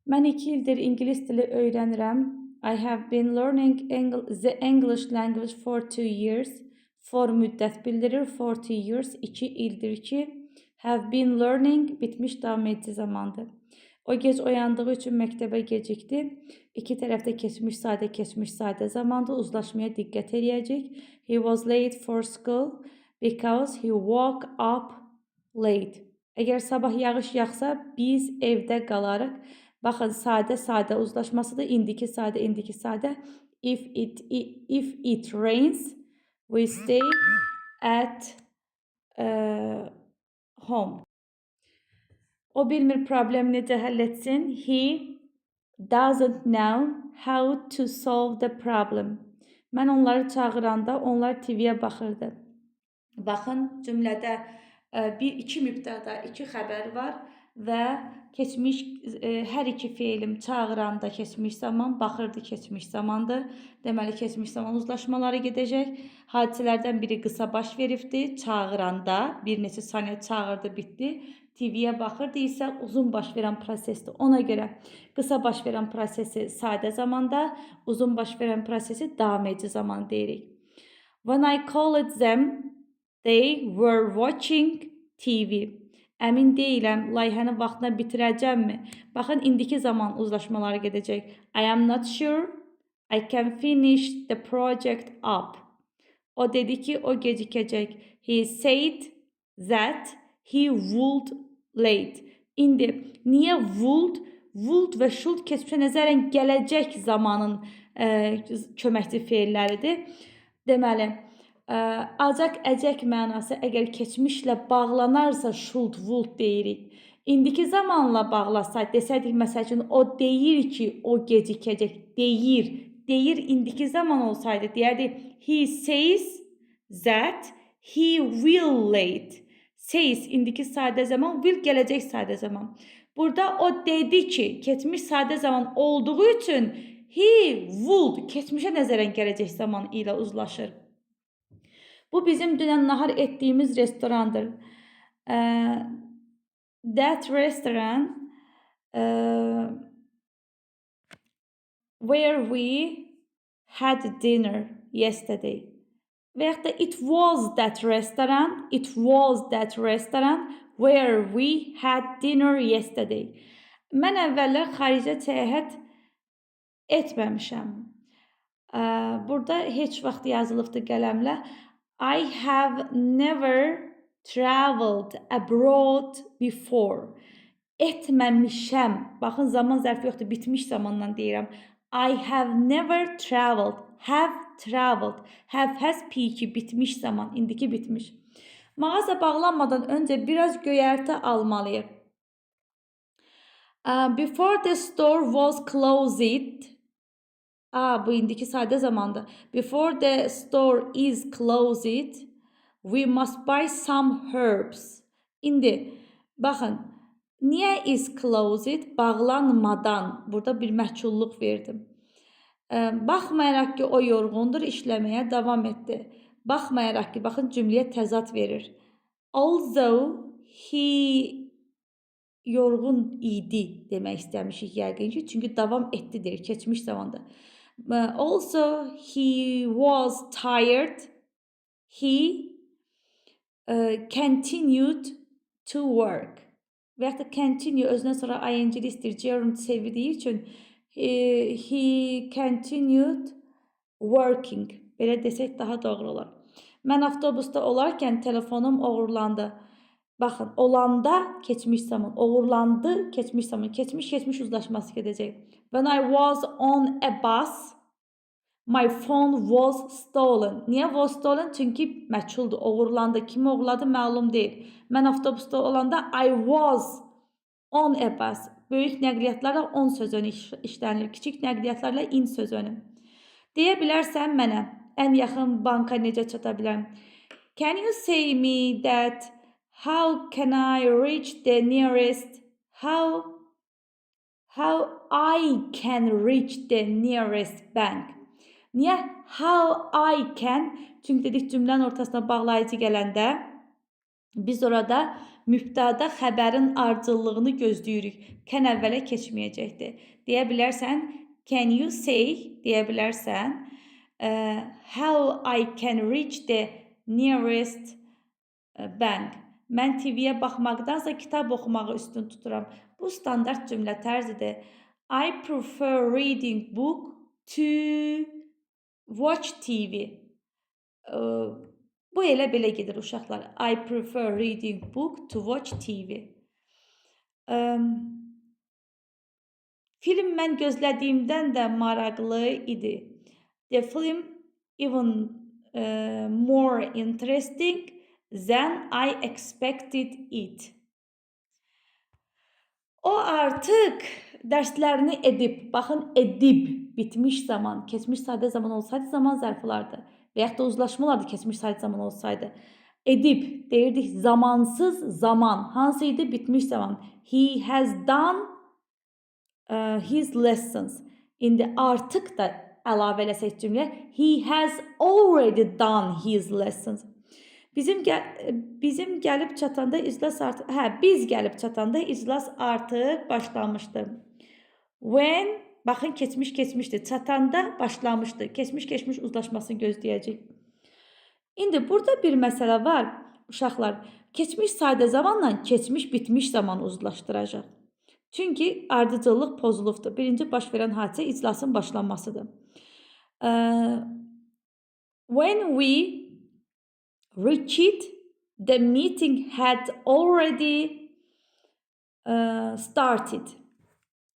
Mən 2 ildir ingilis dili öyrənirəm. I have been learning the English language for 2 years. For müddət bildirir. 2 years 2 ildir ki, have been learning bitmiş davam edici zamandır. O gec oyandığı üçün məktəbə gecikdi. İki tərəfdə keçmiş sadə zamanda uzlaşmaya diqqət edəcək. He was late for school because he woke up late. Əgər sabah yağış yağsa, biz evdə qalarıq. Baxın, sadə uzlaşmasıdır. İndiki sadə. If it rains, we stay at home. O bilmir problem necə həll etsin. He doesn't know how to solve the problem. Mən onları çağıranda onlar TV-yə baxırdı. Baxın, cümlədə iki mübtəda, iki xəbər var və keçmiş hər iki feilim çağıranda keçmiş zaman, baxırdı keçmiş zamandır. Deməli, keçmiş zaman uzlaşmaları gedəcək. Hadisələrdən biri qısa baş veribdi, çağıranda, bir neçə saniyə çağırdı, bitdi. TV-yə baxırdı isə uzun baş verən prosesdir. Ona görə qısa baş verən prosesi sadə zamanda, uzun baş verən prosesi davam edici zaman deyirik. When I called them, they were watching TV. Əmin deyiləm, layihəni vaxtına bitirəcəmmi? Baxın, indiki zaman uzlaşmaları gedəcək. I am not sure I can finish the project up. O dedi ki, o gecikəcək. He said that he would late. İndi, niyə would? Would və should keçmişə nəzərən gələcək zamanın köməkçi feilləridir. Deməli, acaq, əcək mənası əgər keçmişlə bağlanarsa should, would deyirik. İndiki zamanla bağlasaydı, desəydik məsəl üçün o deyir ki, o gecikəcək, deyir indiki zaman olsaydı, deyərdik he says that he will late. Says indiki sadə zaman, will gələcək sadə zaman. Burada o dedi ki, keçmiş sadə zaman olduğu üçün he would keçmişə nəzərən gələcək zaman ilə uzlaşır. Bu bizim dünən nahar etdiyimiz restorandır. That restaurant where we had dinner yesterday. Və yaxud da it was that restaurant where we had dinner yesterday. Mən əvvəllər xaricə səyahət etməmişəm. Burada heç vaxt yazılıbdır qələmlə. I have never traveled abroad before. Etməmişəm. Baxın, zaman zərfi yoxdur, bitmiş zamandan deyirəm. I have never traveled. Have traveled. Have has P2 bitmiş zaman, indiki bitmiş. Mağaza bağlanmadan öncə biraz göyərtə almalıyıq. Before the store was closed. Bu indiki sadə zamandır. Before the store is closed, we must buy some herbs. İndi, baxın, niyə is closed? Bağlanmadan. Burada bir məhculluq verdim. Baxmayaraq ki, o yorğundur, işləməyə davam etdi. Baxmayaraq ki, baxın, cümləyə təzad verir. Although he yorğun idi demək istəmişik yəqin ki, çünki davam etdidir, keçmiş zamanda. Also, he was tired. He continued to work. Və yaxud da continue özündən sonra ing-li istəyir, gerund sevdiyi üçün he continued working. Belə desək daha doğru olar. Mən avtobusda olarkən telefonum oğurlandı. Baxın, olanda keçmiş zaman, oğurlandı, keçmiş zaman, keçmiş uzlaşması gedəcək. When I was on a bus, my phone was stolen. Niyə was stolen? Çünki məchuldur, oğurlandı. Kim oğurladı, məlum deyil. Mən avtobusda olanda I was on a bus. Böyük nəqliyyatlarla on sözünü işlənilir. Kiçik nəqliyyatlarla in sözünü. Deyə bilərsən mənə, ən yaxın banka necə çata bilərəm? Can you say me that how can I reach the nearest? How I can reach the nearest bank? Niyə? How I can? Çünki dedik cümlənin ortasına bağlayıcı gələndə biz orada mübtəda xəbərin ardıcıllığını gözləyirik. Can əvvələ keçməyəcəkdir. Deyə bilərsən, can you say, deyə bilərsən, how I can reach the nearest bank. Mən TV-yə baxmaqdansa kitab oxumağı üstün tuturam. Bu standart cümlə tərzidir. I prefer reading book to watch TV. Bu elə belə gedir uşaqlar. I prefer reading book to watch TV. Film mən gözlədiyimdən də maraqlı idi. The film even more interesting than I expected it. O artıq dərslərini edib. Baxın, edib bitmiş zaman, keçmiş sadə zaman olsaydı zaman zərfi olardı. Və yaxud da uzlaşma olardı keçmiş sadə zaman olsaydı. Edib deyirdik zamansız zaman. Hansı idi? Bitmiş zaman. He has done his lessons. İndi artıq da əlavə eləsək cümlə. He has already done his lessons. Biz gəlib çatanda iclas artıq başlamışdı. When, baxın keçmişdir. Çatanda başlamışdı. Keçmiş uzlaşmasını gözləyəcək. İndi burada bir məsələ var. Uşaqlar, keçmiş sadə zamanla keçmiş bitmiş zaman uzlaşdıracaq. Çünki ardıcıllıq pozulubdur. Birinci baş verən hadisə iclasın başlanmasıdır. When we reached, the meeting had already started.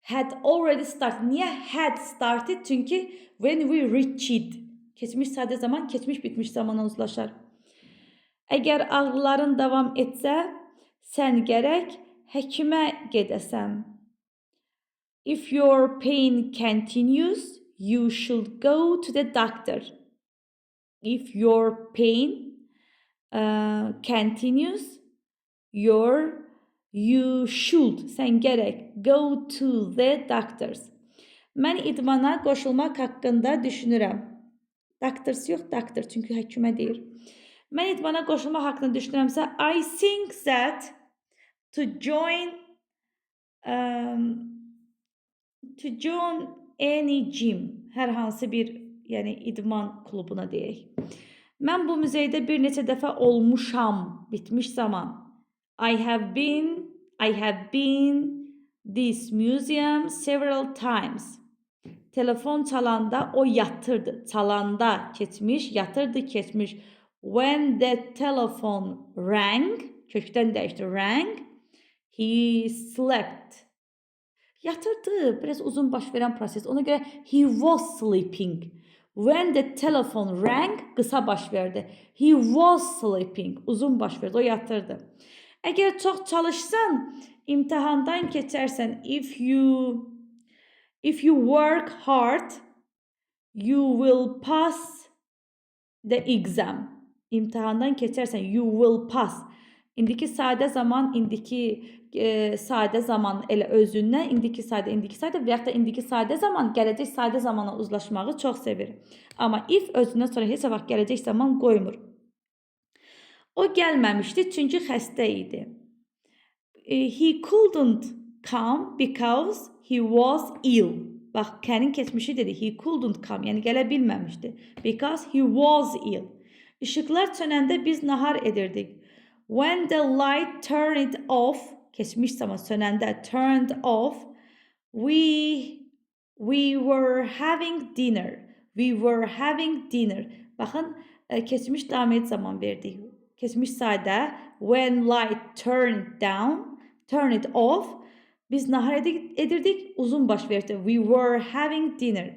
Niyə had started? Çünki when we reached. Keçmiş sadə zaman, keçmiş bitmiş zamana uzlaşar. Əgər ağrıların davam etsə, sən gərək həkimə gedəsən. If your pain continues, you should go to the doctor. If your pain continues, you should, sən gərək, go to the doctors. Mən idmana qoşulmaq haqqında düşünürəm. Doctors yox, doctor, çünki həkimə deyir. Mən idmana qoşulmaq haqqında düşünürəmsə, I think that to join any gym, hər hansı bir, yəni idman klubuna deyək. Mən bu muzeydə bir neçə dəfə olmuşam, bitmiş zaman. I have been this museum several times. Telefon çalanda o yatırdı. Çalanda keçmiş, yatırdı keçmiş. When the telephone rang, kökdən dəyişdi, rang, he slept. Yatırdı, biraz uzun baş verən proses. Ona görə he was sleeping. When the telephone rang, qısa baş verdi. He was sleeping, uzun baş verdi, o yatırdı. Əgər çox çalışsan, imtahandan keçərsən. If you work hard, you will pass the exam. İmtahandan keçərsən, you will pass. İndiki sadə zaman, sadə zaman elə özündən, indiki sadə və yaxud da indiki sadə zaman gələcək sadə zamana uzlaşmağı çox sevir. Amma if özündən sonra heç vaxt gələcək zaman qoymur. O gəlməmişdi çünki xəstə idi. He couldn't come because he was ill. Bax, Ken'in keçmişi dedi. He couldn't come, yəni gələ bilməmişdi. Because he was ill. İşıqlar sönəndə biz nahar edirdik. When the light turned off, keçmiş zaman sönəndə turned off, we were having dinner. Baxın, keçmiş davam et zaman verdik. Keçmiş sadə, when light turned off, biz nahar edirdik, uzun baş verdi. We were having dinner.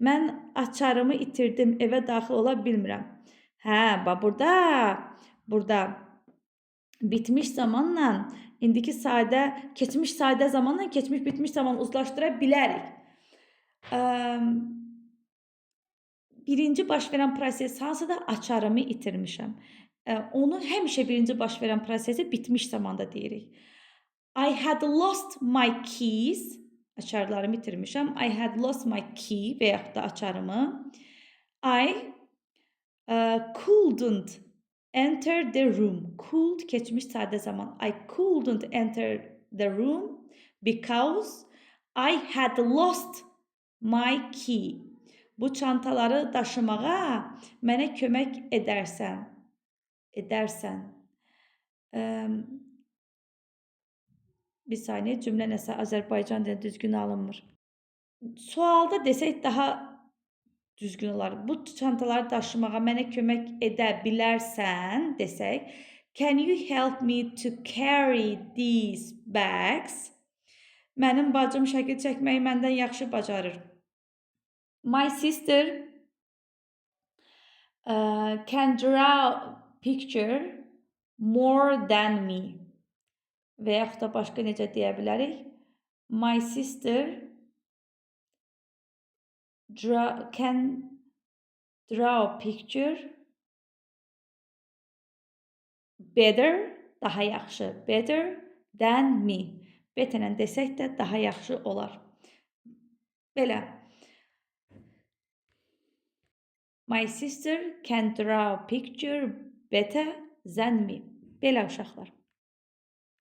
Mən açarımı itirdim, evə daxil ola bilmirəm. Bax burada bitmiş zamanla indiki sadə, keçmiş sadə zamanla keçmiş bitmiş zaman uzlaşdıra bilərik. Birinci baş verən proses hansıdır? Açarımı itirmişəm. Onu həmişə birinci baş verən prosesi bitmiş zamanda deyirik. I had lost my keys. Açarlarımı itirmişəm. I had lost my key və yaxud da açarımı. I couldn't Enter the room. Could keçmiş sadə zaman. I couldn't enter the room because I had lost my key. Bu çantaları daşımağa mənə kömək edərsən. Edərsən. Bir saniye, cümlə nəsə Azərbaycan dilində düzgün alınmır. Sualda desək daha düzgün olar. Bu çantaları daşımağa mənə kömək edə bilərsən desək. Can you help me to carry these bags? Mənim bacım şəkil çəkməyi məndən yaxşı bacarır. My sister can draw picture more than me. Və yaxud da başqa necə deyə bilərik? My sister can draw a picture better, daha yaxşı, better than me. Better desək də daha yaxşı olar. Belə. My sister can draw a picture better than me. Belə uşaqlar.